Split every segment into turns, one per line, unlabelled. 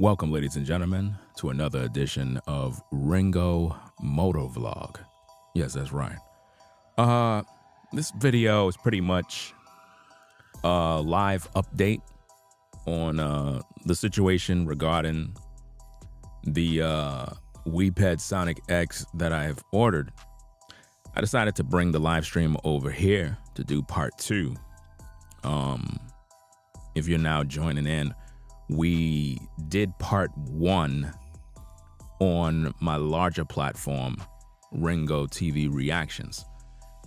Welcome, ladies and gentlemen, to another edition of Ringo Moto Vlog. Yes, that's right. This video is pretty much a live update on the situation regarding the WEPED Sonic X that I've ordered. I decided to bring the live stream over here to do part 2. If you're now joining in, we did part 1 on my larger platform, Ringo TV Reactions.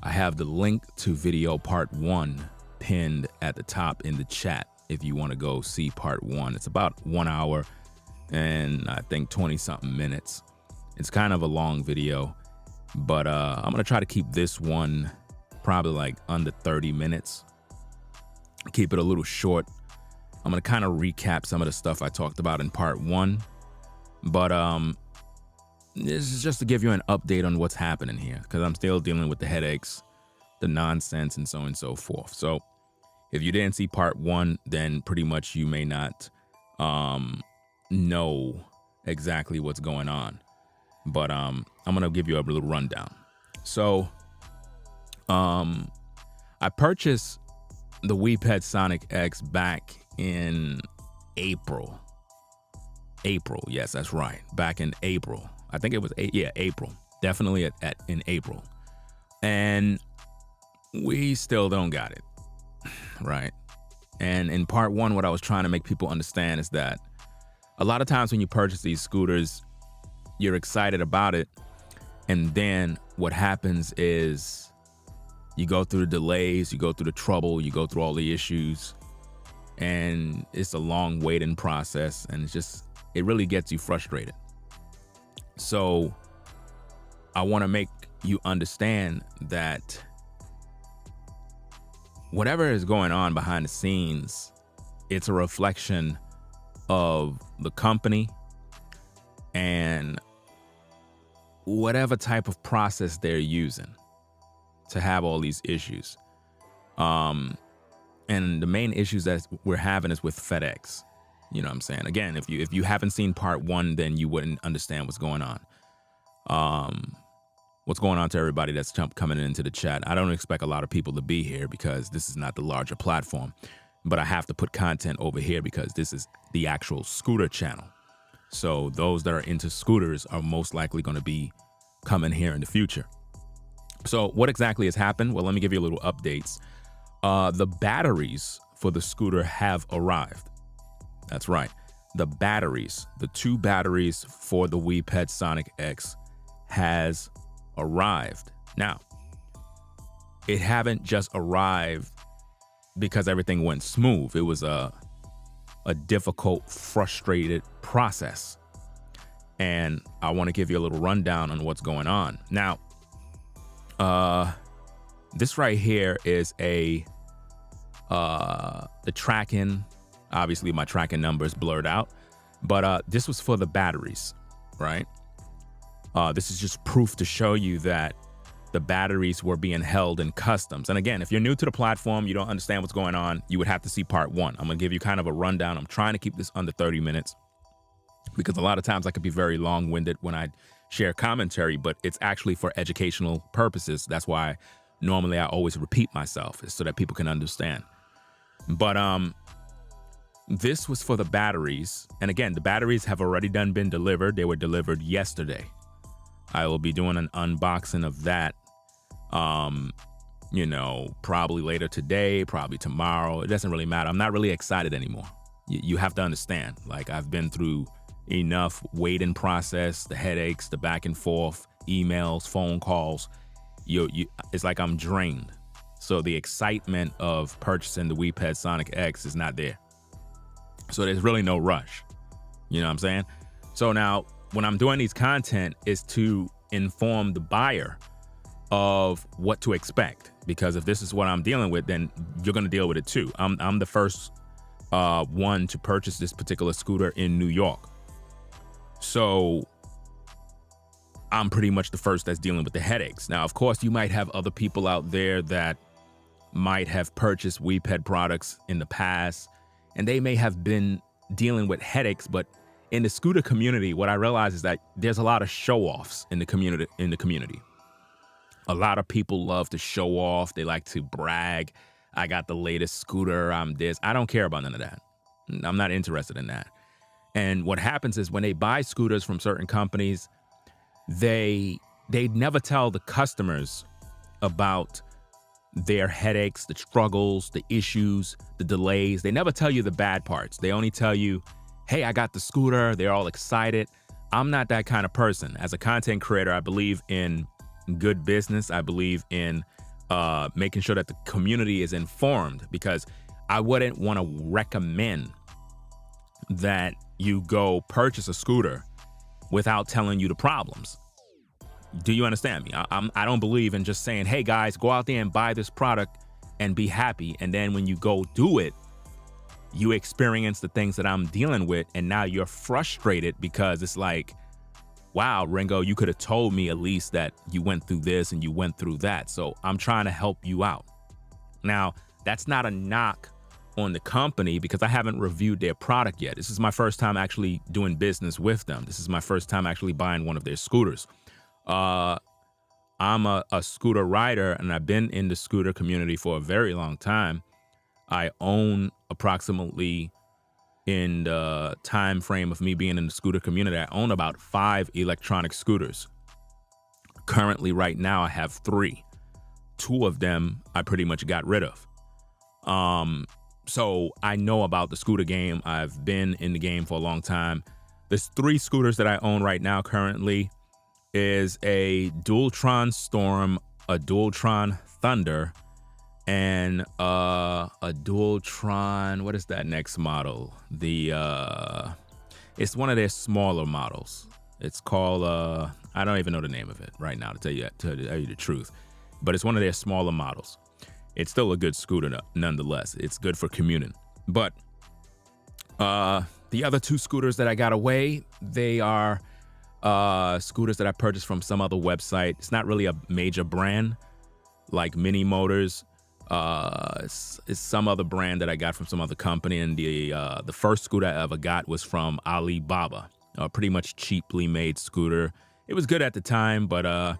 I have the link to video part 1 pinned at the top in the chat if you want to go see part 1. It's about 1 hour and I think 20 something minutes. It's kind of a long video, but I'm gonna try to keep this one probably like under 30 minutes. Keep it a little short. I'm gonna kind of recap some of the stuff I talked about in part 1, but this is just to give you an update on what's happening here, because I'm still dealing with the headaches, the nonsense, and so on and so forth. So if you didn't see part 1, then pretty much you may not know exactly what's going on, but I'm gonna give you a little rundown. So I purchased the WEPED Sonic X back in April. Yes, that's right. Back in April. I think it was April. Definitely in April. And we still don't got it. Right. And in part 1, what I was trying to make people understand is that a lot of times when you purchase these scooters, you're excited about it. And then what happens is you go through the delays, you go through the trouble, you go through all the issues, and it's a long waiting process, and it really gets you frustrated. So I want to make you understand that whatever is going on behind the scenes, it's a reflection of the company and whatever type of process they're using to have all these issues. And the main issues that we're having is with Fedex. You know what I'm saying? Again, if you haven't seen part 1, then you wouldn't understand what's going on. What's going on to everybody that's coming into the chat? I don't expect a lot of people to be here because this is not the larger platform, but I have to put content over here because this is the actual scooter channel. So those that are into scooters are most likely going to be coming here in the future. So what exactly has happened? Well, let me give you a little updates. The batteries for the scooter have arrived. That's right. The batteries, the 2 batteries for the WEPED Sonic X has arrived. Now, it haven't just arrived because everything went smooth. It was a difficult, frustrated process. And I want to give you a little rundown on what's going on. Now, this right here is the tracking. Obviously my tracking number is blurred out, but this was for the batteries, right? This is just proof to show you that the batteries were being held in customs. And again, if you're new to the platform, you don't understand what's going on, you would have to see part 1. I'm gonna give you kind of a rundown. I'm trying to keep this under 30 minutes because a lot of times I could be very long-winded when I share commentary, but it's actually for educational purposes. That's why normally I always repeat myself, so that people can understand. But this was for the batteries. And again, the batteries have already been delivered. They were delivered yesterday. I will be doing an unboxing of that, you know, probably later today, probably tomorrow. It doesn't really matter. I'm not really excited anymore. You have to understand, like, I've been through enough waiting process, the headaches, the back and forth, emails, phone calls. It's like I'm drained. So the excitement of purchasing the WEPED Sonic X is not there. So there's really no rush. You know what I'm saying? So now when I'm doing these content is to inform the buyer of what to expect, because if this is what I'm dealing with, then you're going to deal with it too. I'm the first one to purchase this particular scooter in New York. So I'm pretty much the first that's dealing with the headaches. Now, of course, you might have other people out there that might have purchased WEPED products in the past, and they may have been dealing with headaches, but in the scooter community, what I realize is that there's a lot of show-offs in the community. A lot of people love to show off. They like to brag. I got the latest scooter. I'm this. I don't care about none of that. I'm not interested in that. And what happens is when they buy scooters from certain companies, they never tell the customers about their headaches, the struggles, the issues, the delays. They never tell you the bad parts. They only tell you, hey, I got the scooter. They're all excited. I'm not that kind of person. As a content creator, I believe in good business. I believe in making sure that the community is informed, because I wouldn't want to recommend that you go purchase a scooter without telling you the problems. Do you understand me? I don't believe in just saying, hey guys, go out there and buy this product and be happy. And then when you go do it, you experience the things that I'm dealing with. And now you're frustrated because it's like, wow, Ringo, you could have told me at least that you went through this and you went through that. So I'm trying to help you out. Now, that's not a knock on the company because I haven't reviewed their product yet. This is my first time actually doing business with them. This is my first time actually buying one of their scooters. I'm a scooter rider, and I've been in the scooter community for a very long time. I own approximately, in the time frame of me being in the scooter community, I own about 5 electronic scooters. Currently, right now, I have 3. 2 of them I pretty much got rid of. So I know about the scooter game. I've been in the game for a long time. There's 3 scooters that I own right now currently. Is a Dualtron Storm, a Dualtron Thunder, and a Dualtron, what is that next model? It's one of their smaller models. It's called, I don't even know the name of it right now to tell you the truth, but it's one of their smaller models. It's still a good scooter nonetheless. It's good for commuting. But the other 2 scooters that I got away, they are scooters that I purchased from some other website. It's not really a major brand like Mini Motors. It's some other brand that I got from some other company. And the first scooter I ever got was from Alibaba, a pretty much cheaply made scooter. It was good at the time, but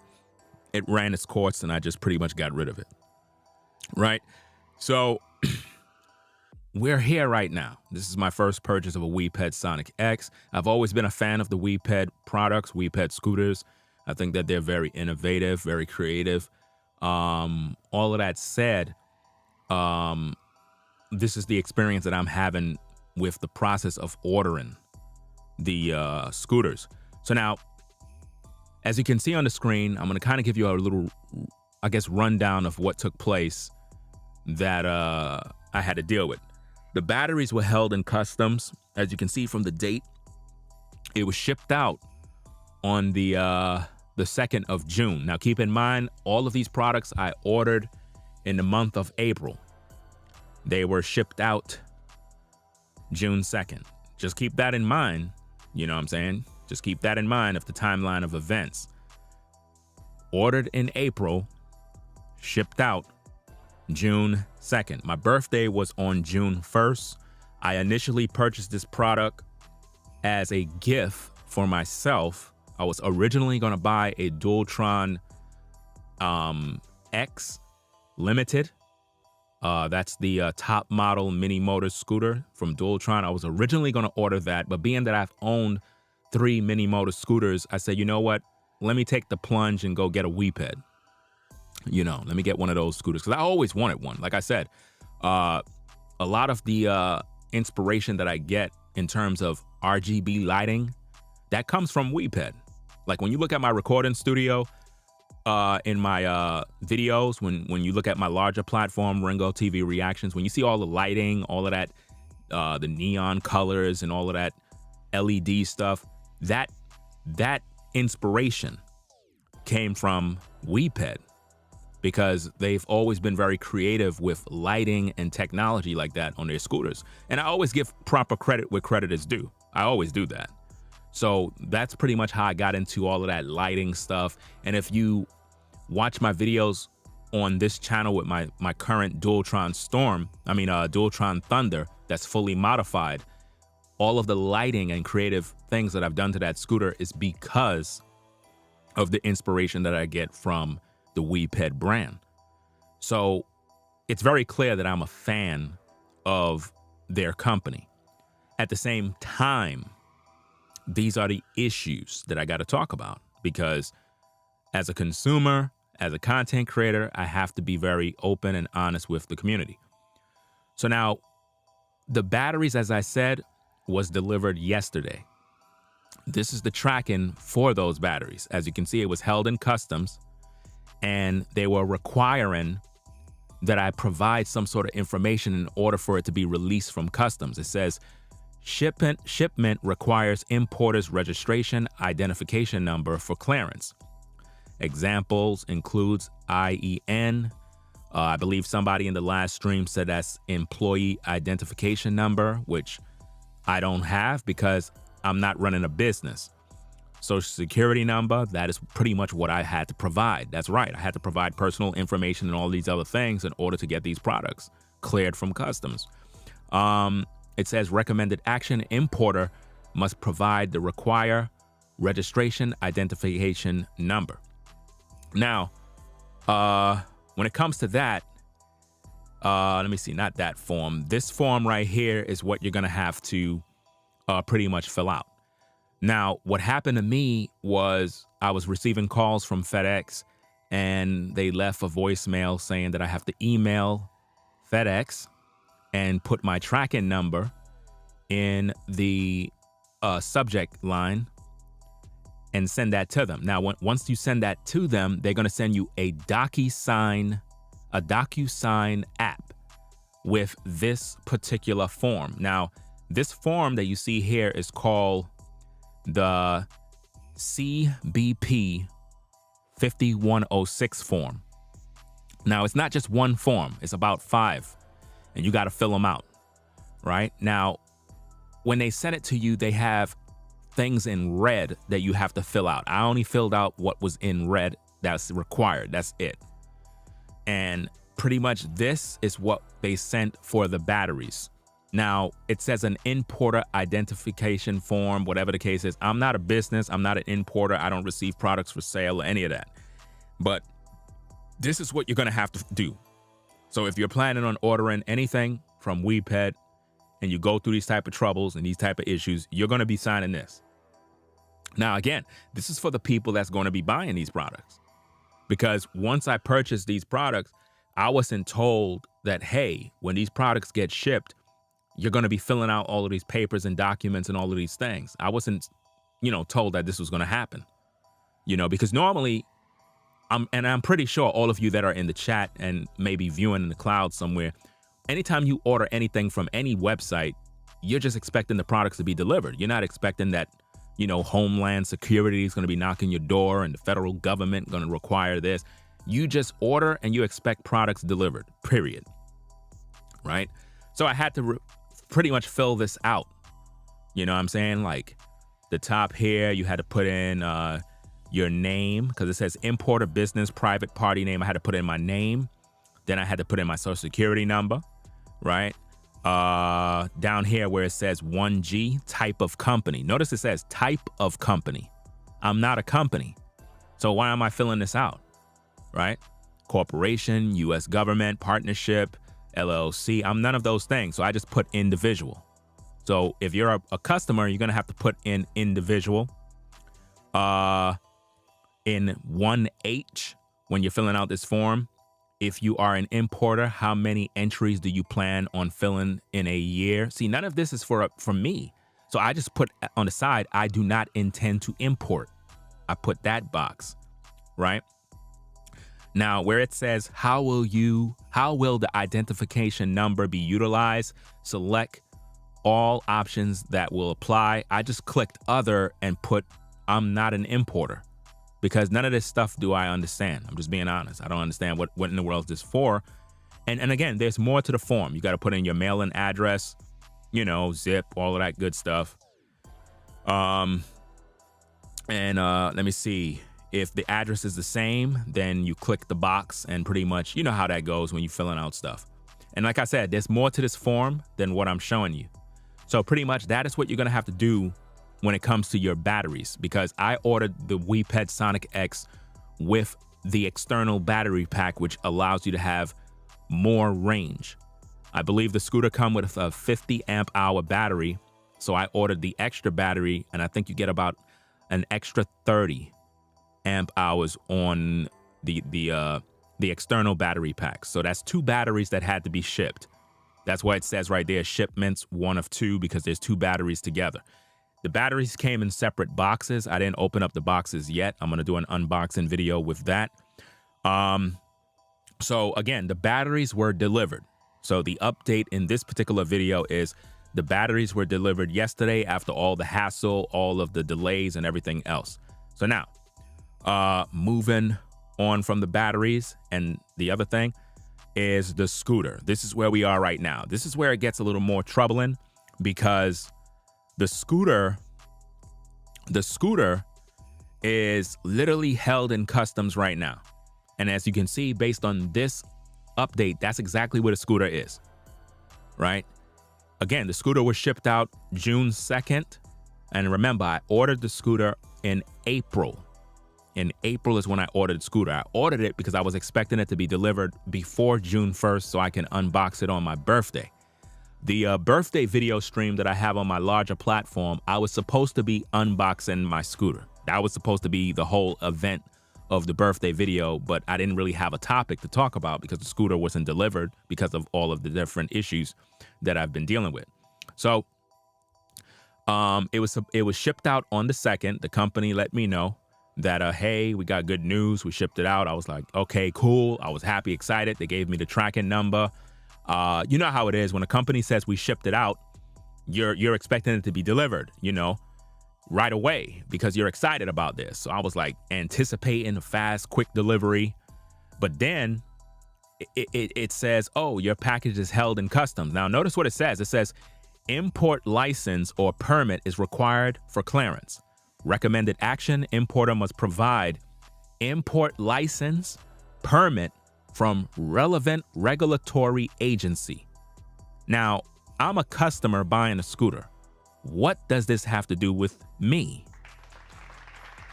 it ran its course and I just pretty much got rid of it. Right? So we're here right now. This is my first purchase of a WEPED Sonic X. I've always been a fan of the WEPED products, WEPED scooters. I think that they're very innovative, very creative. All of that said, this is the experience that I'm having with the process of ordering the scooters. So now, as you can see on the screen, I'm going to kind of give you a little, I guess, rundown of what took place that I had to deal with. The batteries were held in customs. As you can see from the date, it was shipped out on the 2nd of June. Now, keep in mind, all of these products I ordered in the month of April. They were shipped out June 2nd. Just keep that in mind. You know what I'm saying? Just keep that in mind of the timeline of events. Ordered in April, shipped out June 2nd. My birthday was on June 1st. I initially purchased this product as a gift for myself. I was originally going to buy a Dualtron X Limited. That's the top model Mini Motors scooter from Dualtron. I was originally going to order that, but being that I've owned 3 Mini Motors scooters, I said, you know what? Let me take the plunge and go get a WEPED. You know, let me get one of those scooters because I always wanted one. Like I said, a lot of the inspiration that I get in terms of RGB lighting, that comes from WEPED. Like when you look at my recording studio in my videos, when you look at my larger platform, Ringo TV Reactions, when you see all the lighting, all of that, the neon colors and all of that LED stuff, that inspiration came from WEPED. Because they've always been very creative with lighting and technology like that on their scooters. And I always give proper credit where credit is due. I always do that. So that's pretty much how I got into all of that lighting stuff. And if you watch my videos on this channel with my current Dualtron Thunder that's fully modified, all of the lighting and creative things that I've done to that scooter is because of the inspiration that I get from the WEPED brand. So it's very clear that I'm a fan of their company. At the same time, these are the issues that I got to talk about, because as a consumer, as a content creator, I have to be very open and honest with the community. So now, the batteries, as I said, was delivered yesterday. This is the tracking for those batteries. As you can see, it was held in customs, and they were requiring that I provide some sort of information in order for it to be released from customs. It says, shipment requires importer's registration identification number for clearance. Examples includes IEN. I believe somebody in the last stream said that's employee identification number, which I don't have because I'm not running a business. Social security number, that is pretty much what I had to provide. That's right. I had to provide personal information and all these other things in order to get these products cleared from customs. It says recommended action. Importer must provide the require registration identification number. Now, when it comes to that, let me see, not that form. This form right here is what you're going to have to pretty much fill out. Now, what happened to me was I was receiving calls from FedEx, and they left a voicemail saying that I have to email FedEx and put my tracking number in the subject line and send that to them. Now, once you send that to them, they're going to send you a DocuSign app with this particular form. Now, this form that you see here is called the CBP 5106 form. Now, it's not just one form, it's about 5, and you got to fill them out, right? Now, when they send it to you, they have things in red that you have to fill out. I only filled out what was in red that's required. That's it. And pretty much this is what they sent for the batteries. Now, it says an importer identification form, whatever the case is. I'm not a business. I'm not an importer. I don't receive products for sale or any of that. But this is what you're going to have to do. So if you're planning on ordering anything from WEPED and you go through these type of troubles and these type of issues, you're going to be signing this. Now, again, this is for the people that's going to be buying these products. Because once I purchased these products, I wasn't told that, hey, when these products get shipped, you're going to be filling out all of these papers and documents and all of these things. I wasn't, told that this was going to happen, because normally I'm pretty sure all of you that are in the chat and maybe viewing in the cloud somewhere, anytime you order anything from any website, you're just expecting the products to be delivered. You're not expecting that, Homeland Security is going to be knocking your door and the federal government going to require this. You just order and you expect products delivered, period. Right? So I had to pretty much fill this out. You know what I'm saying? Like the top here, you had to put in your name, because it says importer, business, private party name. I had to put in my name. Then I had to put in my social security number, right? Down here where it says 1G, type of company. Notice it says type of company. I'm not a company. So why am I filling this out, right? Corporation, U.S. government, partnership, LLC. I'm none of those things. So I just put individual. So if you're a customer, you're going to have to put in individual. In 1H, when you're filling out this form, if you are an importer, how many entries do you plan on filling in a year? See, none of this is for me. So I just put on the side, I do not intend to import. I put that box, right? Now, where it says, how will the identification number be utilized? Select all options that will apply. I just clicked other and put, I'm not an importer, because none of this stuff do I understand. I'm just being honest. I don't understand what in the world is this for. And again, there's more to the form. You got to put in your mail-in address, zip, all of that good stuff. Let me see. If the address is the same, then you click the box and pretty much, you know how that goes when you're filling out stuff. And like I said, there's more to this form than what I'm showing you. So pretty much that is what you're going to have to do when it comes to your batteries, because I ordered the WEPED Sonic X with the external battery pack, which allows you to have more range. I believe the scooter comes with a 50 amp hour battery. So I ordered the extra battery, and I think you get about an extra 30 amp hours on the external battery pack. So that's 2 batteries that had to be shipped. That's why it says right there, shipments 1 of 2, because there's 2 batteries together. The batteries came in separate boxes. I didn't open up the boxes yet. I'm going to do an unboxing video with that. So again, the batteries were delivered. So the update in this particular video is the batteries were delivered yesterday after all the hassle, all of the delays and everything else. So now, moving on from the batteries, and the other thing is the scooter. This is where we are right now. This is where it gets a little more troubling, because the scooter is literally held in customs right now. And as you can see, based on this update, that's exactly what a scooter is, right? Again, the scooter was shipped out June 2nd. And remember, I ordered the scooter in April. In April is when I ordered the scooter. I ordered it because I was expecting it to be delivered before June 1st so I can unbox it on my birthday. The birthday video stream that I have on my larger platform, I was supposed to be unboxing my scooter. That was supposed to be the whole event of the birthday video, but I didn't really have a topic to talk about because the scooter wasn't delivered because of all of the different issues that I've been dealing with. So it was shipped out on the 2nd. The company let me know that, hey, we got good news. We shipped it out. I was like, okay, cool. I was happy, excited. They gave me the tracking number. You know how it is when a company says we shipped it out, you're expecting it to be delivered, you know, right away, because you're excited about this. So I was like anticipating a fast, quick delivery. But then it says, oh, your package is held in customs. Now, notice what it says. It says import license or permit is required for clearance. Recommended action: importer must provide import license, permit from relevant regulatory agency. Now, I'm a customer buying a scooter. What does this have to do with me?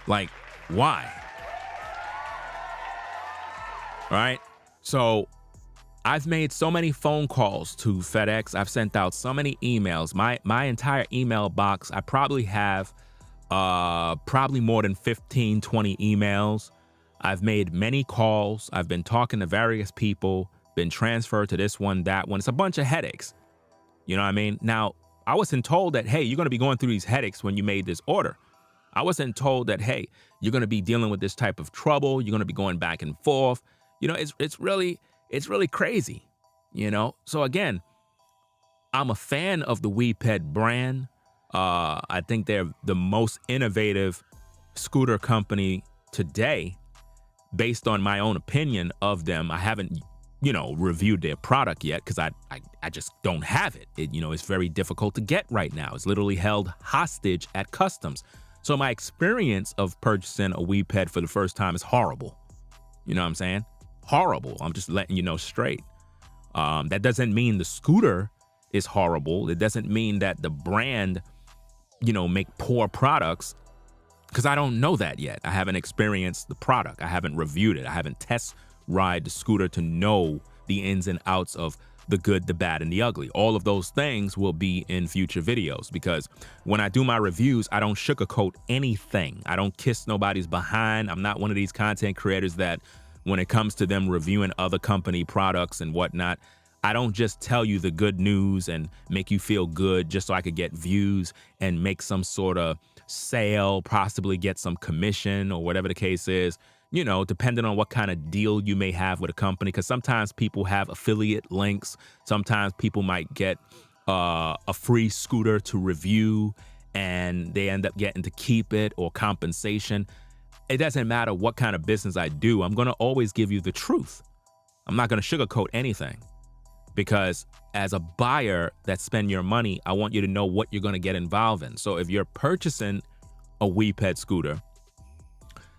Like, why? All right. So I've made so many phone calls to FedEx. I've sent out so many emails. My entire email box, I probably have probably more than 15, 20 emails. I've made many calls. I've been talking to various people, been transferred to this one, that one. It's a bunch of headaches. You know what I mean? Now, I wasn't told that, hey, you're going to be going through these headaches when you made this order. I wasn't told that, hey, you're going to be dealing with this type of trouble. You're going to be going back and forth. You know, it's really crazy, you know? So again, I'm a fan of the WEPED brand. I think they're the most innovative scooter company today, based on my own opinion of them. I haven't, you know, reviewed their product yet because I just don't have it. It's very difficult to get right now. It's literally held hostage at customs. So my experience of purchasing a WEPED for the first time is horrible. You know what I'm saying? Horrible. I'm just letting you know straight. That doesn't mean the scooter is horrible. It doesn't mean that the brand, make poor products, because I don't know that yet. I haven't experienced the product. I haven't reviewed it. I haven't test ride the scooter to know the ins and outs of the good, the bad, and the ugly. All of those things will be in future videos, because when I do my reviews, I don't sugarcoat anything. I don't kiss nobody's behind. I'm not one of these content creators that when it comes to them reviewing other company products and whatnot, I don't just tell you the good news and make you feel good just so I could get views and make some sort of sale, possibly get some commission or whatever the case is, depending on what kind of deal you may have with a company. Because sometimes people have affiliate links. Sometimes people might get a free scooter to review and they end up getting to keep it, or compensation. It doesn't matter what kind of business I do. I'm going to always give you the truth. I'm not going to sugarcoat anything, because as a buyer that spend your money, I want you to know what you're going to get involved in. So if you're purchasing a WEPED scooter,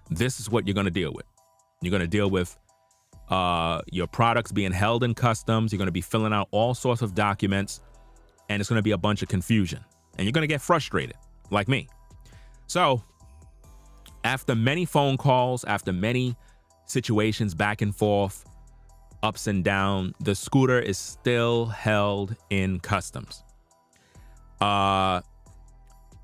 this is what you're going to deal with. You're going to deal with your products being held in customs. You're going to be filling out all sorts of documents. and it's going to be a bunch of confusion, and you're going to get frustrated like me. So after many phone calls, after many situations back and forth, ups and down, the scooter is still held in customs.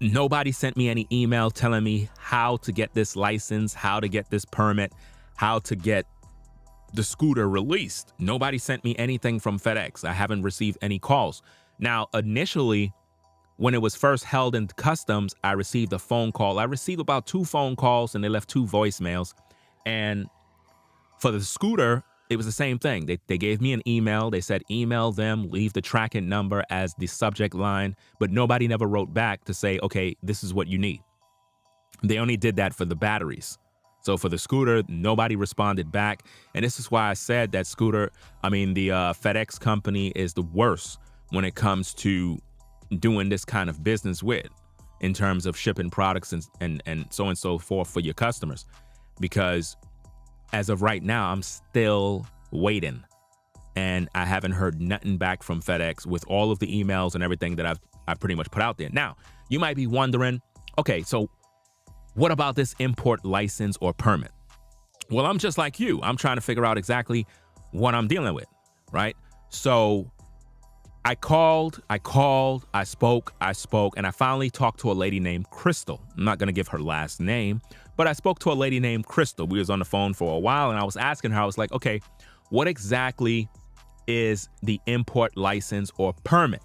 Nobody sent me any email telling me how to get this license, how to get this permit, how to get the scooter released. Nobody sent me anything from FedEx. I haven't received any calls. Now, initially, when it was first held in customs, I received a phone call. I received about 2 phone calls, and they left 2 voicemails. And for the scooter, it was the same thing. They gave me an email. They said, email them, leave the tracking number as the subject line, but nobody never wrote back to say, okay, this is what you need. They only did that for the batteries. So for the scooter, nobody responded back. And this is why I said that the FedEx company is the worst when it comes to doing this kind of business with, in terms of shipping products and so forth for your customers. Because as of right now, I'm still waiting, and I haven't heard nothing back from FedEx with all of the emails and everything that I've pretty much put out there. Now, you might be wondering, okay, so what about this import license or permit? Well, I'm just like you. I'm trying to figure out exactly what I'm dealing with, right? So I called, I spoke, and I finally talked to a lady named Crystal. I'm not going to give her last name, but I spoke to a lady named Crystal. We was on the phone for a while, and I was asking her, I was like, okay, what exactly is the import license or permit?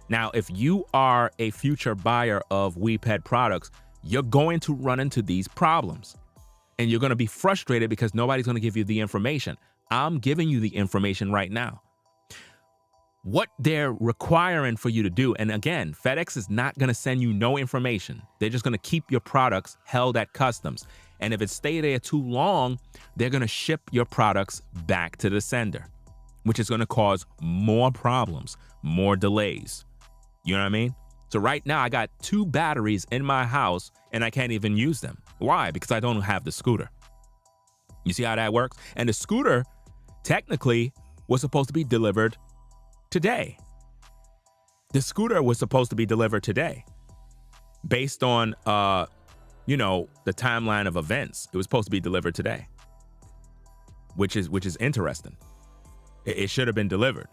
Now, if you are a future buyer of WEPED products, you're going to run into these problems, and you're going to be frustrated because nobody's going to give you the information. I'm giving you the information right now. What they're requiring for you to do, and again, FedEx is not going to send you no information. They're just going to keep your products held at customs. And if it stay there too long, they're going to ship your products back to the sender, which is going to cause more problems, more delays. You know what I mean? So right now I got 2 batteries in my house and I can't even use them. Why? Because I don't have the scooter. You see how that works? And the scooter technically was supposed to be delivered today. The scooter was supposed to be delivered today based on, the timeline of events. It was supposed to be delivered today, which is interesting. It should have been delivered.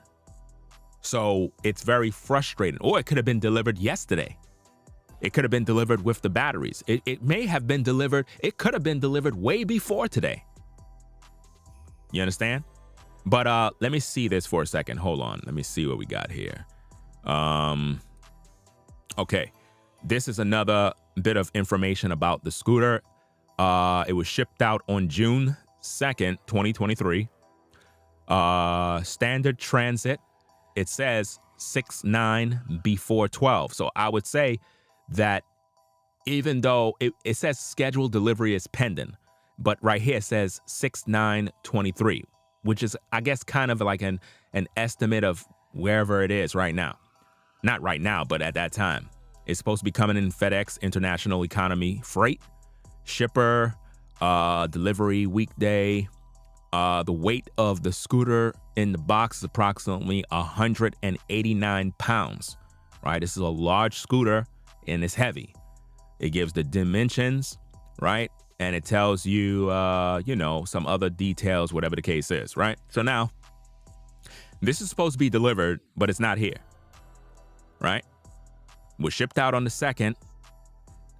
So it's very frustrating. Or it could have been delivered yesterday. It could have been delivered with the batteries. It may have been delivered. It could have been delivered way before today. You understand? But let me see this for a second. Hold on. Let me see what we got here. Okay. This is another bit of information about the scooter. It was shipped out on June 2nd, 2023. Standard transit. It says 6/9 before 12. So I would say that even though it says scheduled delivery is pending, but right here it says 6/9/23. Which is, I guess, kind of like an estimate of wherever it is right now. Not right now, but at that time. It's supposed to be coming in FedEx International Economy Freight. Shipper, delivery weekday. The weight of the scooter in the box is approximately 189 pounds. Right? This is a large scooter, and it's heavy. It gives the dimensions, right? And it tells you, some other details, whatever the case is, right? So now, this is supposed to be delivered, but it's not here, right? It was shipped out on the 2nd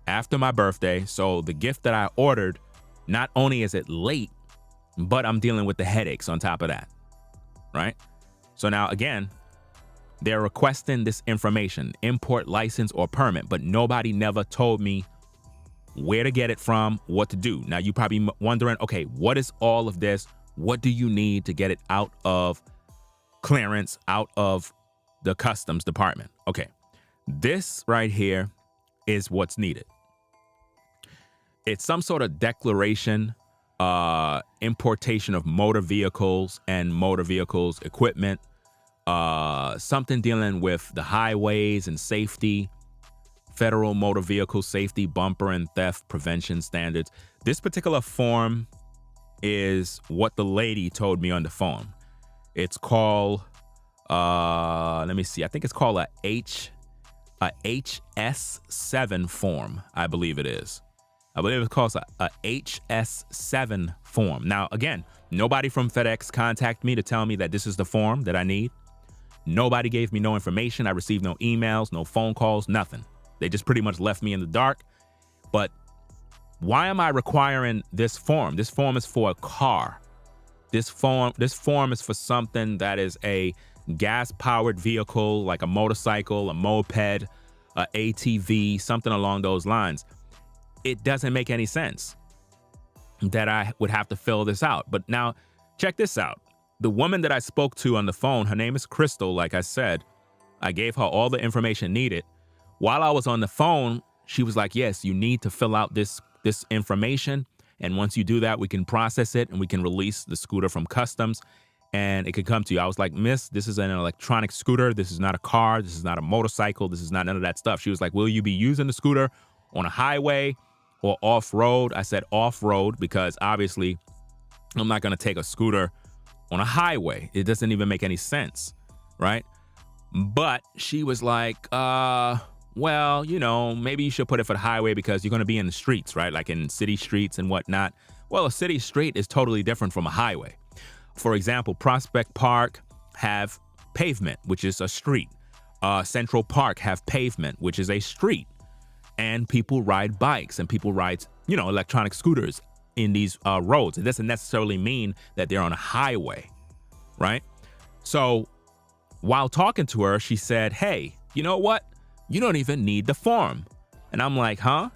after my birthday. So the gift that I ordered, not only is it late, but I'm dealing with the headaches on top of that, right? So now, again, they're requesting this information, import license or permit, but nobody never told me where to get it from, what to do. Now, you probably wondering, okay, what is all of this? What do you need to get it out of clearance, out of the customs department? Okay, this right here is what's needed. It's some sort of declaration, importation of motor vehicles and motor vehicles equipment, something dealing with the highways and safety, Federal Motor Vehicle Safety Bumper and Theft Prevention Standards. This particular form is what the lady told me on the phone. It's called Let me see. I think it's called a HS7 form. I believe it is. I believe it's called a HS7 form. Now, again, nobody from FedEx contacted me to tell me that this is the form that I need. Nobody gave me no information. I received no emails, no phone calls, nothing. They just pretty much left me in the dark. But why am I requiring this form? This form is for a car. This form is for something that is a gas-powered vehicle, like a motorcycle, a moped, a ATV, something along those lines. It doesn't make any sense that I would have to fill this out. But now, check this out. The woman that I spoke to on the phone, her name is Crystal, like I said. I gave her all the information needed. While I was on the phone, she was like, yes, you need to fill out this information. And once you do that, we can process it and we can release the scooter from customs and it can come to you. I was like, miss, this is an electronic scooter. This is not a car. This is not a motorcycle. This is not none of that stuff. She was like, will you be using the scooter on a highway or off-road? I said off-road because obviously I'm not going to take a scooter on a highway. It doesn't even make any sense, right? But she was like, well, you know, maybe you should put it for the highway because you're going to be in the streets, right? Like in city streets and whatnot. Well, a city street is totally different from a highway. For example, Prospect Park have pavement, which is a street. Central Park have pavement, which is a street. And people ride bikes and people ride, you know, electronic scooters in these roads. It doesn't necessarily mean that they're on a highway, right? So while talking to her, she said, hey, you know what? You don't even need the form. And I'm like, huh?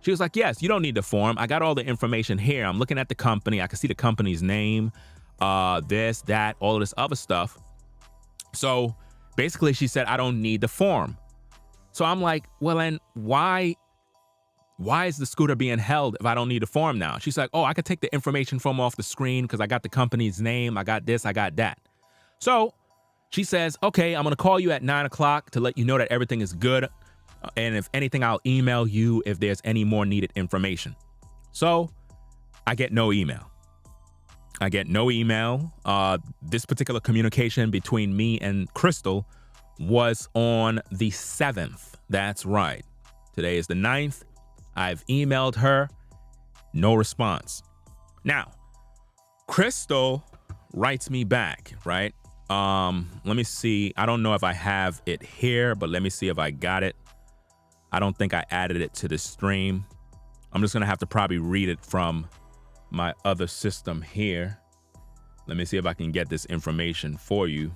She was like, yes, you don't need the form. I got all the information here. I'm looking at the company. I can see the company's name, this, that, all of this other stuff. So basically she said, I don't need the form. So I'm like, well, then why is the scooter being held if I don't need a form now? She's like, oh, I could take the information from off the screen because I got the company's name. I got this, I got that. So she says, okay, I'm going to call you at 9 o'clock to let you know that everything is good. And if anything, I'll email you if there's any more needed information. So I get no email. This particular communication between me and Crystal was on the 7th. That's right. Today is the 9th. I've emailed her. No response. Now, Crystal writes me back, right? Let me see. I don't know if I have it here, but let me see if I got it. I don't think I added it to the stream. I'm just going to have to probably read it from my other system here. Let me see if I can get this information for you.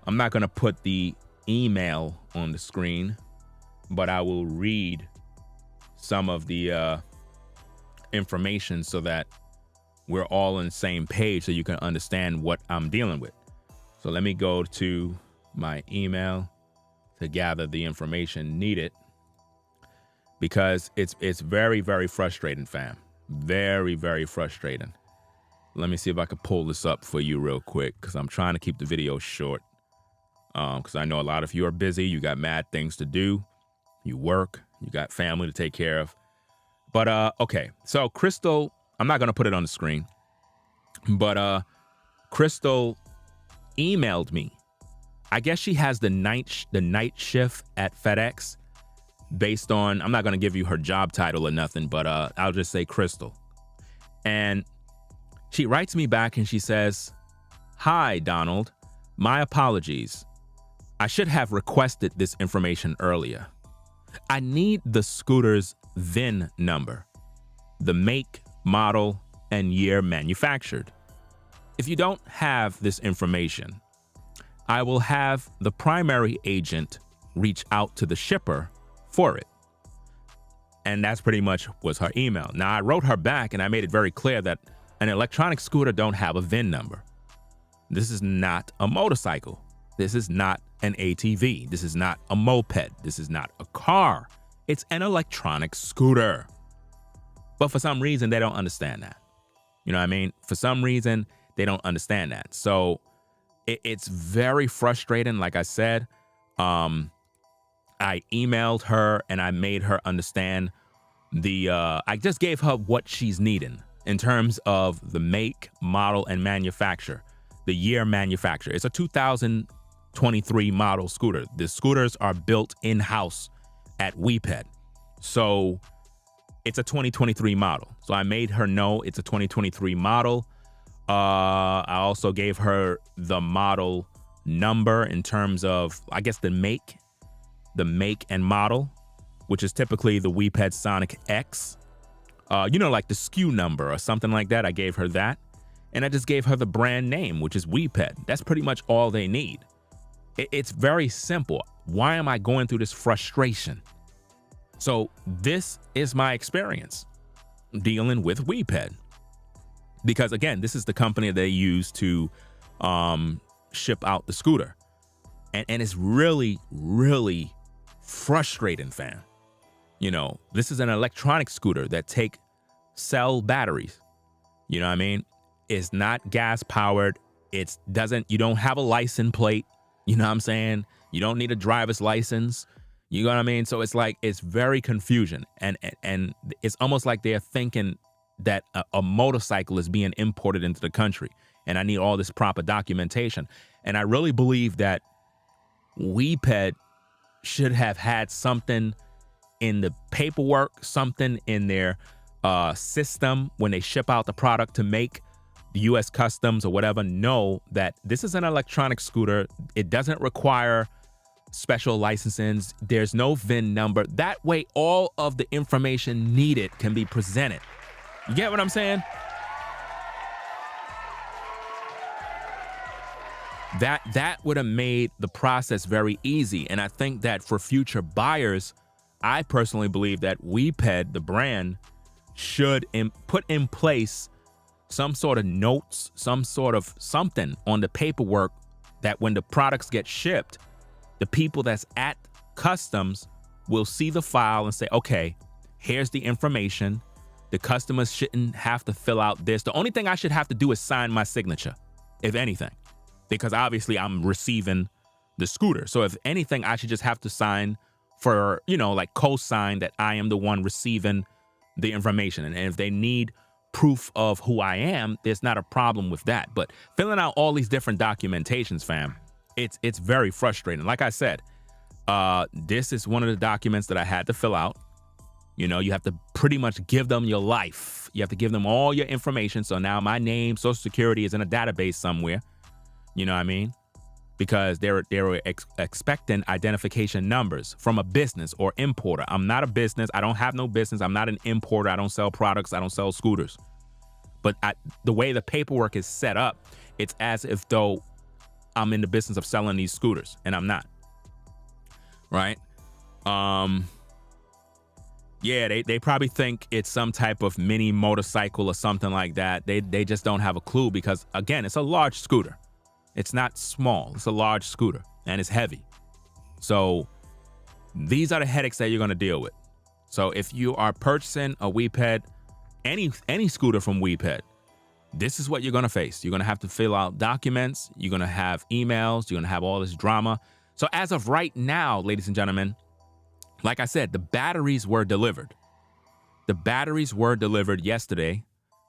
I'm not going to put the email on the screen, but I will read some of the information so that we're all on the same page so you can understand what I'm dealing with. So let me go to my email to gather the information needed because it's very, very frustrating, fam. Very, very frustrating. Let me see if I can pull this up for you real quick because I'm trying to keep the video short because I know a lot of you are busy. You got mad things to do. You work. You got family to take care of. But, okay. So Crystal, I'm not going to put it on the screen, but Crystal emailed me. I guess she has the night shift at FedEx based on, I'm not going to give you her job title or nothing, but I'll just say Crystal. And she writes me back and she says, hi, Donald, my apologies. I should have requested this information earlier. I need the scooter's VIN number, the make, model, and year manufactured. If you don't have this information, I will have the primary agent reach out to the shipper for it. And that's pretty much was her email. Now, I wrote her back and I made it very clear that an electronic scooter don't have a VIN number. This is not a motorcycle. This is not an ATV. This is not a moped. This is not a car. It's an electronic scooter. But for some reason, they don't understand that. You know what I mean? For some reason, they don't understand that. So it's very frustrating. Like I said, I emailed her and I made her understand I just gave her what she's needing in terms of the make, model, and manufacture. the year manufacturer. It's a 2023 model scooter. The scooters are built in-house at WEPED. So it's a 2023 model. So I made her know it's a 2023 model. I also gave her the model number in terms of, I guess, the make and model, which is typically the WEPED Sonic X. Like the SKU number or something like that. I gave her that. And I just gave her the brand name, which is WEPED. That's pretty much all they need. It's very simple. Why am I going through this frustration? So this is my experience dealing with WEPED. Because again, this is the company they use to ship out the scooter. And it's really, really frustrating, fam. This is an electronic scooter that take cell batteries. You know what I mean? It's not gas powered. You don't have a license plate. You know what I'm saying? You don't need a driver's license. You know what I mean? So it's very confusion. And it's almost like they're thinking that a motorcycle is being imported into the country. And I need all this proper documentation. And I really believe that WEPED should have had something in the paperwork, something in their system when they ship out the product to make the U.S. Customs or whatever know that this is an electronic scooter. It doesn't require special licensings. There's no VIN number. That way, all of the information needed can be presented. You get what I'm saying? That would have made the process very easy. And I think that for future buyers, I personally believe that WEPED, the brand, should put in place some sort of notes, some sort of something on the paperwork that when the products get shipped, the people that's at customs will see the file and say, okay, here's the information. The customers shouldn't have to fill out this. The only thing I should have to do is sign my signature, if anything, because obviously I'm receiving the scooter. So if anything, I should just have to sign for, co-sign that I am the one receiving the information. And if they need proof of who I am, there's not a problem with that. But filling out all these different documentations, fam, it's very frustrating. Like I said, this is one of the documents that I had to fill out. You have to pretty much give them your life. You have to give them all your information. So now my name, social security is in a database somewhere. You know what I mean? Because they were expecting identification numbers from a business or importer. I'm not a business. I don't have no business. I'm not an importer. I don't sell products. I don't sell scooters. But the way the paperwork is set up, it's as if though I'm in the business of selling these scooters, and I'm not. Right? Yeah, they probably think it's some type of mini motorcycle or something like that. They just don't have a clue because, again, it's a large scooter. It's not small. It's a large scooter, and it's heavy. So these are the headaches that you're going to deal with. So if you are purchasing a WEPED, any scooter from WEPED, this is what you're going to face. You're going to have to fill out documents. You're going to have emails. You're going to have all this drama. So as of right now, ladies and gentlemen, like I said, the batteries were delivered. The batteries were delivered yesterday.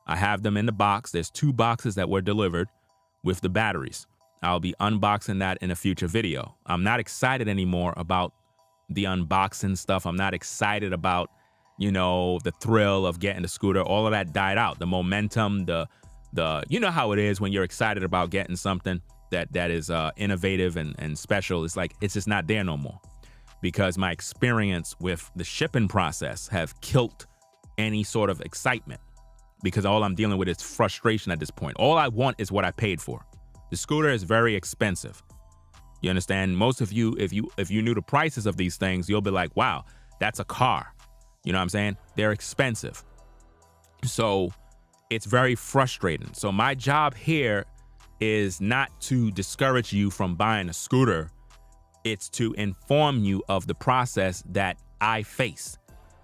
I have them in the box. There's 2 boxes that were delivered with the batteries. I'll be unboxing that in a future video. I'm not excited anymore about the unboxing stuff. I'm not excited about, the thrill of getting the scooter. All of that died out. The momentum, the you know how it is when you're excited about getting something that is innovative and special. It's like, it's just not there no more. Because my experience with the shipping process have killed any sort of excitement. Because all I'm dealing with is frustration at this point. All I want is what I paid for. The scooter is very expensive. You understand? Most of you, if you knew the prices of these things, you'll be like, wow, that's a car. You know what I'm saying? They're expensive. So it's very frustrating. So my job here is not to discourage you from buying a scooter. It's to inform you of the process that I face.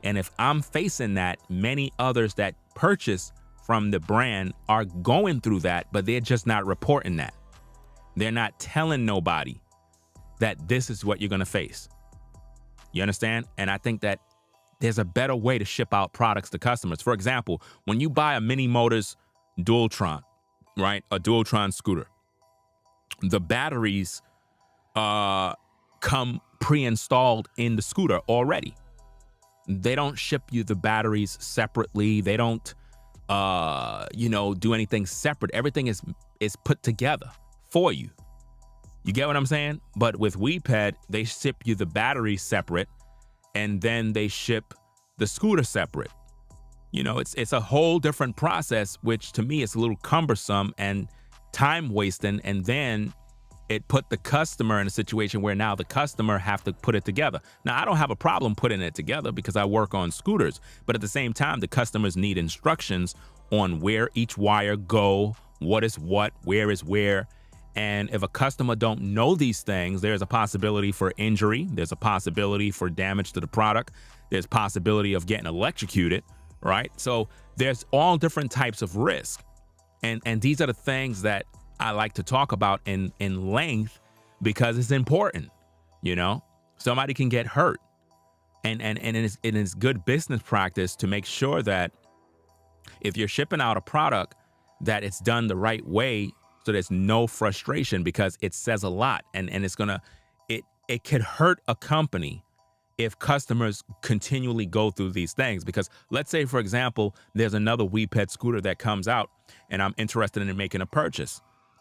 And if I'm facing that, many others that purchase from the brand are going through that, but they're just not reporting that. They're not telling nobody that this is what you're going to face. You understand? And I think that there's a better way to ship out products to customers. For example, when you buy a Mini Motors Dualtron, right? A Dualtron scooter, the batteries come pre-installed in the scooter already. They don't ship you the batteries separately. They don't, do anything separate. Everything is put together for you. You get what I'm saying? But with WEPED, they ship you the batteries separate, and then they ship the scooter separate. It's a whole different process, which to me is a little cumbersome and time wasting. And then it put the customer in a situation where now the customer have to put it together. Now, I don't have a problem putting it together because I work on scooters, but at the same time, the customers need instructions on where each wire go, what is what, where is where. And if a customer don't know these things, there's a possibility for injury. There's a possibility for damage to the product. There's possibility of getting electrocuted, right? So there's all different types of risk. And these are the things that I like to talk about in length because it's important. Somebody can get hurt, and it is good business practice to make sure that if you're shipping out a product, that it's done the right way, so there's no frustration, because it says a lot, and it could hurt a company if customers continually go through these things. Because let's say, for example, there's another WEPED scooter that comes out, and I'm interested in making a purchase.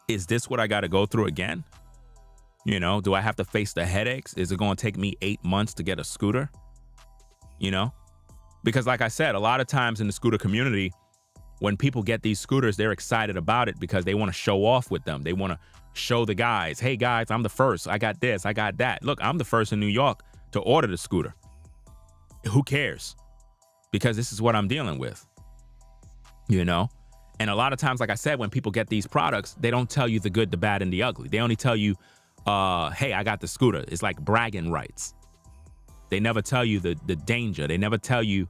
Is this what I got to go through again? Do I have to face the headaches? Is it going to take me 8 months to get a scooter? Because like I said, a lot of times in the scooter community, when people get these scooters, they're excited about it because they want to show off with them. They want to show the guys, hey guys, I'm the first. I got this, I got that. Look, I'm the first in New York to order the scooter. Who cares? Because this is what I'm dealing with. And a lot of times, like I said, when people get these products, they don't tell you the good, the bad, and the ugly. They only tell you, hey, I got the scooter. It's like bragging rights. They never tell you the danger. They never tell you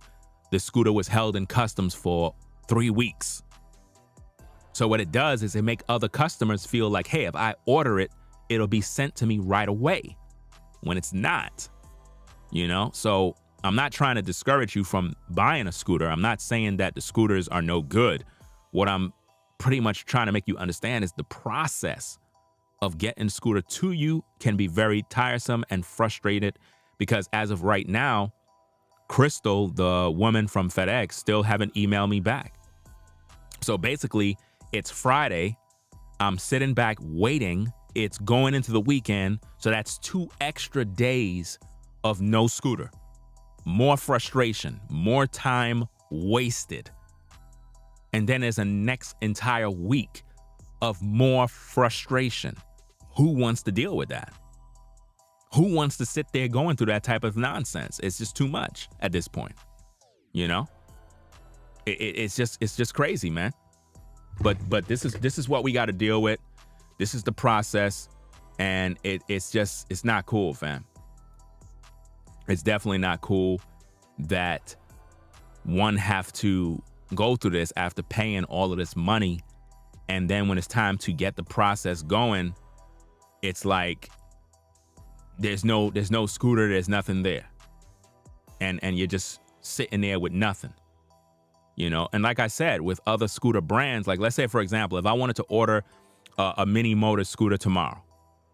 the scooter was held in customs for 3 weeks. So what it does is it make other customers feel like, hey, if I order it, it'll be sent to me right away, when it's not. So I'm not trying to discourage you from buying a scooter. I'm not saying that the scooters are no good. What I'm pretty much trying to make you understand is the process of getting scooter to you can be very tiresome and frustrated, because as of right now, Crystal, the woman from Fedex, still haven't emailed me back. So basically, it's Friday. I'm sitting back waiting. It's going into the weekend. So that's 2 extra days of no scooter. More frustration, more time wasted. And then there's a next entire week of more frustration. Who wants to deal with that? Who wants to sit there going through that type of nonsense? It's just too much at this point. It's just crazy, man. But this is what we got to deal with. This is the process, and it's not cool, fam. It's definitely not cool that one have to go through this after paying all of this money, and then when it's time to get the process going, it's like there's no scooter, there's nothing there, and you're just sitting there with nothing. And like I said, with other scooter brands, like let's say, for example, if I wanted to order a mini motor scooter tomorrow,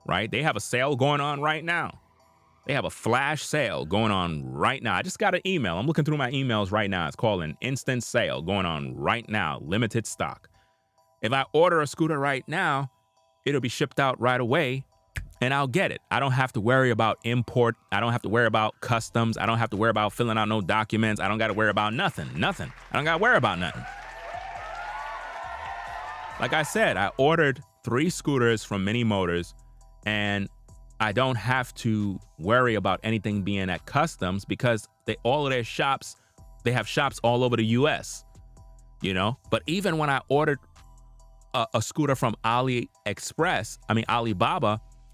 right? They have a sale going on right now. They have a flash sale going on right now. I just got an email. I'm looking through my emails right now. It's called an instant sale going on right now, limited stock. If I order a scooter right now, it'll be shipped out right away, and I'll get it. I don't have to worry about import. I don't have to worry about customs. I don't have to worry about filling out no documents. I don't got to worry about nothing. I don't got to worry about nothing. Like I said, I ordered 3 scooters from Mini Motors, and I don't have to worry about anything being at customs because all of their shops, they have shops all over the US, But even when I ordered a scooter from Alibaba,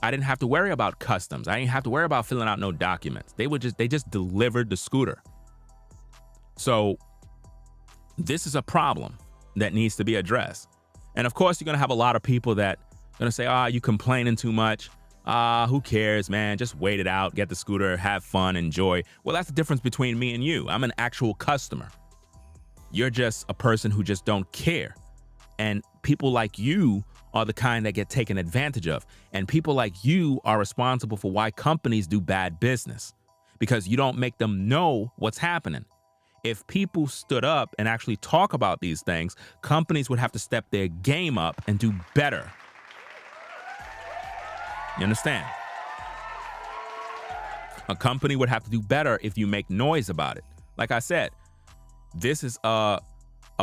I didn't have to worry about customs. I didn't have to worry about filling out no documents. They just delivered the scooter. So this is a problem that needs to be addressed. And of course, you're going to have a lot of people that are going to say, you complaining too much. Who cares, man? Just wait it out, get the scooter, have fun, enjoy. Well, that's the difference between me and you. I'm an actual customer. You're just a person who just don't care. And people like you are the kind that get taken advantage of. And people like you are responsible for why companies do bad business, because you don't make them know what's happening. If people stood up and actually talk about these things, companies would have to step their game up and do better. You understand? A company would have to do better if you make noise about it. Like I said, this is a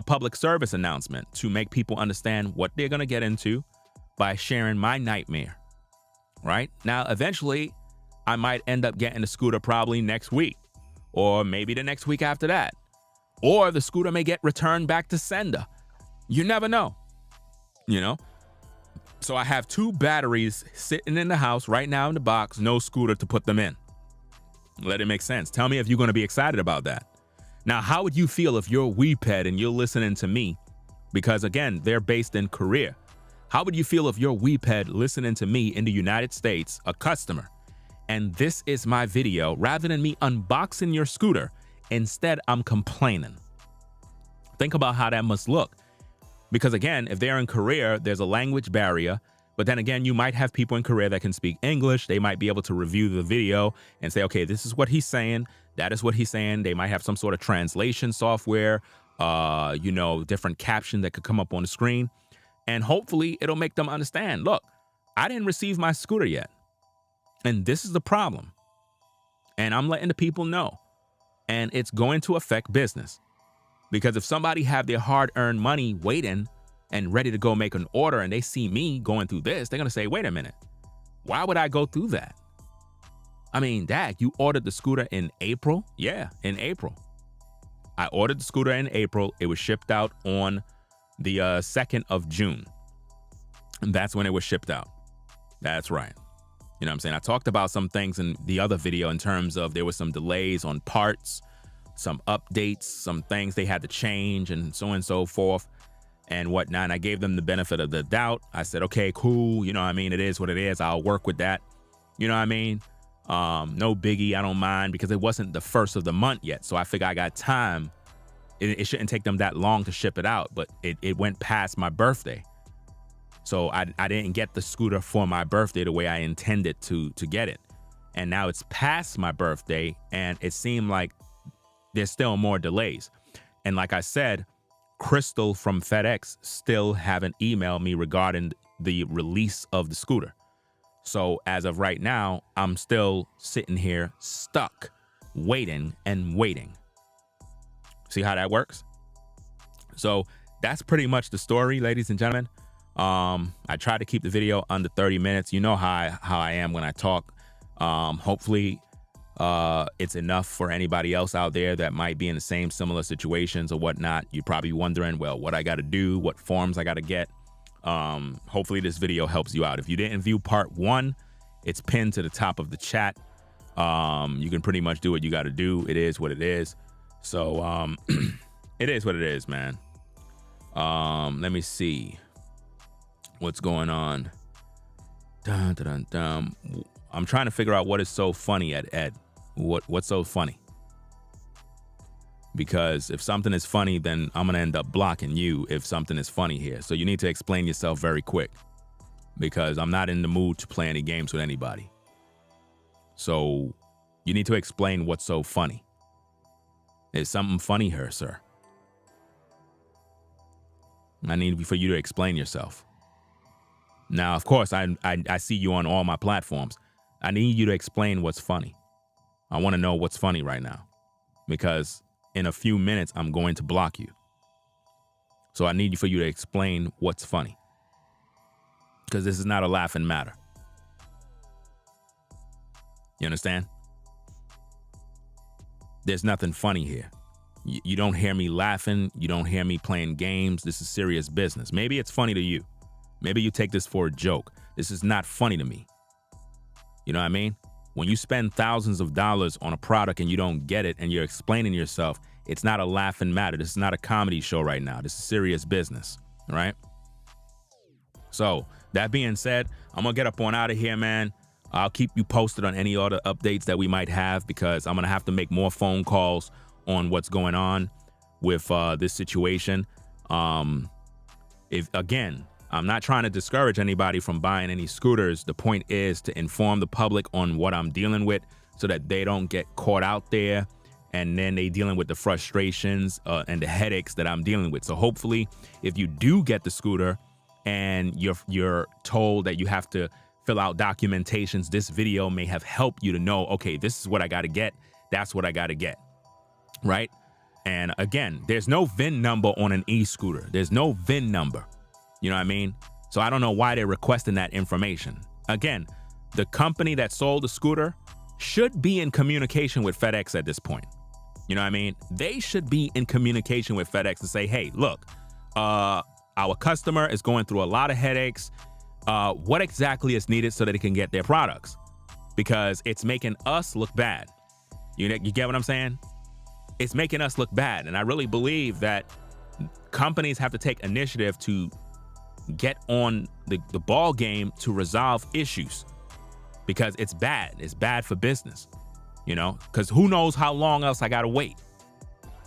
public service announcement to make people understand what they're going to get into by sharing my nightmare. Right? Now, eventually, I might end up getting the scooter probably next week, or maybe the next week after that. Or the scooter may get returned back to sender. You never know. You know? So I have 2 batteries sitting in the house right now in the box, no scooter to put them in. Let it make sense. Tell me if you're going to be excited about that. Now, how would you feel if you're WEPED and you're listening to me? Because again, they're based in Korea. How would you feel if you're WEPED listening to me in the United States, a customer, and this is my video, rather than me unboxing your scooter, instead I'm complaining? Think about how that must look. Because again, if they're in Korea, there's a language barrier. But then again, you might have people in Korea that can speak English. They might be able to review the video and say, okay, this is what he's saying. That is what he's saying. They might have some sort of translation software, different caption that could come up on the screen. And hopefully it'll make them understand, look, I didn't receive my scooter yet. And this is the problem. And I'm letting the people know. And it's going to affect business. Because if somebody have their hard-earned money waiting and ready to go make an order and they see me going through this, they're going to say, wait a minute, why would I go through that? I mean, Dad, you ordered the scooter in April? Yeah, in April. I ordered the scooter in April. It was shipped out on the 2nd of June. And that's when it was shipped out. That's right. You know what I'm saying? I talked about some things in the other video in terms of there was some delays on parts, some updates, some things they had to change and so on and so forth and whatnot. And I gave them the benefit of the doubt. I said, okay, cool. You know what I mean? It is what it is. I'll work with that. You know what I mean? No biggie. I don't mind, because it wasn't the 1st of the month yet. So I figure I got time. It shouldn't take them that long to ship it out, but it went past my birthday. So I didn't get the scooter for my birthday the way I intended to get it. And now it's past my birthday, and it seemed like there's still more delays. And like I said, Crystal from Fedex still haven't emailed me regarding the release of the scooter. So as of right now, I'm still sitting here stuck, waiting and waiting. See how that works? So that's pretty much the story, ladies and gentlemen. I try to keep the video under 30 minutes. You know how I am when I talk. Hopefully it's enough for anybody else out there that might be in the same similar situations or whatnot. You're probably wondering, well, what I got to do, what forms I got to get. Hopefully this video helps you out. If you didn't view part 1, it's pinned to the top of the chat. You can pretty much do what you got to do. It is what it is. So it is what it is, man. Let me see what's going on. Dun, dun, dun, dun. I'm trying to figure out what is so funny at Ed. What's so funny? Because if something is funny, then I'm gonna end up blocking you if something is funny here. So you need to explain yourself very quick, because I'm not in the mood to play any games with anybody. So you need to explain what's so funny. Is something funny here, sir? I need for you to explain yourself. Now, of course, I see you on all my platforms. I need you to explain what's funny. I want to know what's funny right now, because in a few minutes, I'm going to block you. So I need for you to explain what's funny, because this is not a laughing matter. You understand? There's nothing funny here. You don't hear me laughing. You don't hear me playing games. This is serious business. Maybe it's funny to you. Maybe you take this for a joke. This is not funny to me. You know what I mean? When you spend thousands of dollars on a product and you don't get it and you're explaining yourself, it's not a laughing matter. This is not a comedy show right now. This is serious business, all right? So that being said, I'm going to get up on out of here, man. I'll keep you posted on any other updates that we might have, because I'm going to have to make more phone calls on what's going on with this situation. If again, I'm not trying to discourage anybody from buying any scooters. The point is to inform the public on what I'm dealing with so that they don't get caught out there and then they dealing with the frustrations and the headaches that I'm dealing with. So hopefully if you do get the scooter and you're told that you have to fill out documentations, this video may have helped you to know, okay, this is what I got to get. That's what I got to get, right? And again, there's no VIN number on an e-scooter. There's no VIN number. You know what I mean? So I don't know why they're requesting that information. Again, the company that sold the scooter should be in communication with FedEx at this point. You know what I mean? They should be in communication with FedEx and say, hey, look, our customer is going through a lot of headaches. What exactly is needed so that they can get their products? Because it's making us look bad. You get what I'm saying? It's making us look bad. And I really believe that companies have to take initiative to get on the ball game to resolve issues, because it's bad. It's bad for business, you know, because who knows how long else I got to wait?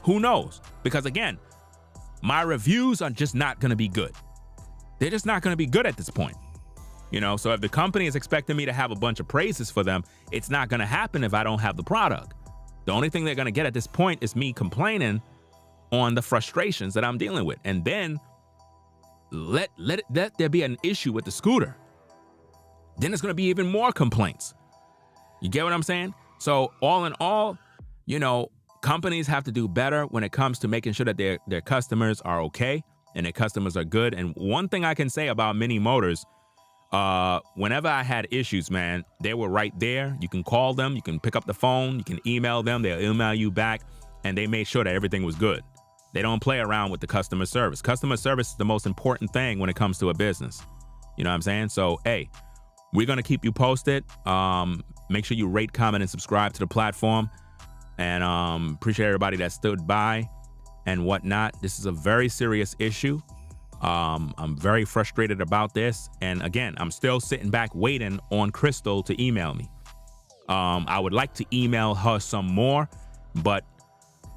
Who knows? Because again, my reviews are just not going to be good. They're just not going to be good at this point. You know, so if the company is expecting me to have a bunch of praises for them, it's not going to happen if I don't have the product. The only thing they're going to get at this point is me complaining on the frustrations that I'm dealing with. And then let there be an issue with the scooter. Then it's going to be even more complaints. You get what I'm saying? So all in all, you know, companies have to do better when it comes to making sure that their customers are okay and their customers are good. And one thing I can say about Mini Motors, whenever I had issues, man, they were right there. You can call them, you can pick up the phone, you can email them, they'll email you back, and they made sure that everything was good. They don't play around with the customer service. Customer service is the most important thing when it comes to a business. You know what I'm saying? So, hey, we're going to keep you posted. Make sure you rate, comment, and subscribe to the platform. And appreciate everybody that stood by and whatnot. This is a very serious issue. I'm very frustrated about this. And again, I'm still sitting back waiting on Crystal to email me. I would like to email her some more, but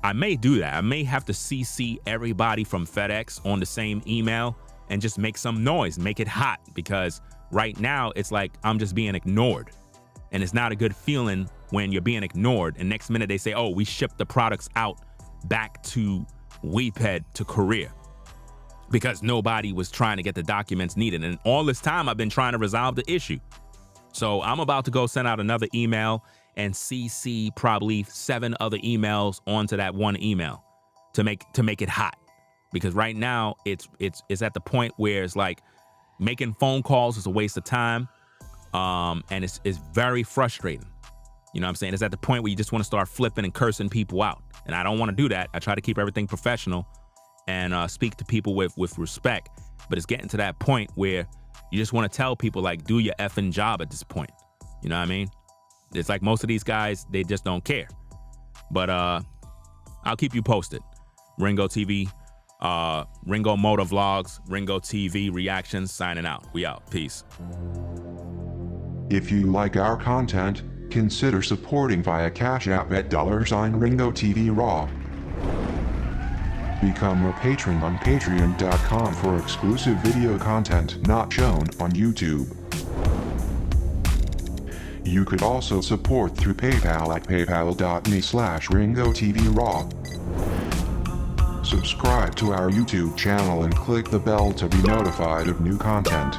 I may do that. I may have to CC everybody from FedEx on the same email and just make some noise, make it hot, because right now it's like I'm just being ignored. And it's not a good feeling when you're being ignored. And next minute they say, oh, we shipped the products out back to WEPED to Korea, because nobody was trying to get the documents needed. And all this time I've been trying to resolve the issue. So I'm about to go send out another email and CC probably 7 other emails onto that one email to make it hot. Because right now it's at the point where it's like making phone calls is a waste of time. And it's very frustrating. You know what I'm saying? It's at the point where you just want to start flipping and cursing people out. And I don't want to do that. I try to keep everything professional and speak to people with respect. But it's getting to that point where you just want to tell people, like, do your effing job at this point. You know what I mean? It's like most of these guys, they just don't care. But I'll keep you posted. Ringo TV, Ringo Motor Vlogs, Ringo TV Reactions, signing out. We out. Peace.
If you like our content, consider supporting via Cash App at $Ringo TV Raw. Become a patron on patreon.com for exclusive video content not shown on YouTube. You could also support through PayPal at paypal.me/RingoTVRaw. Subscribe to our YouTube channel and click the bell to be notified of new content.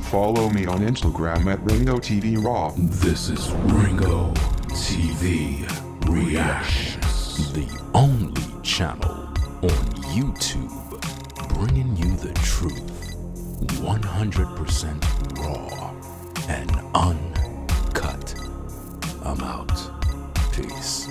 Follow me on Instagram at Ringo TV Raw.
This is Ringo TV Reactions, the only channel on YouTube bringing you the truth, 100% raw and uncut. I'm out. Peace.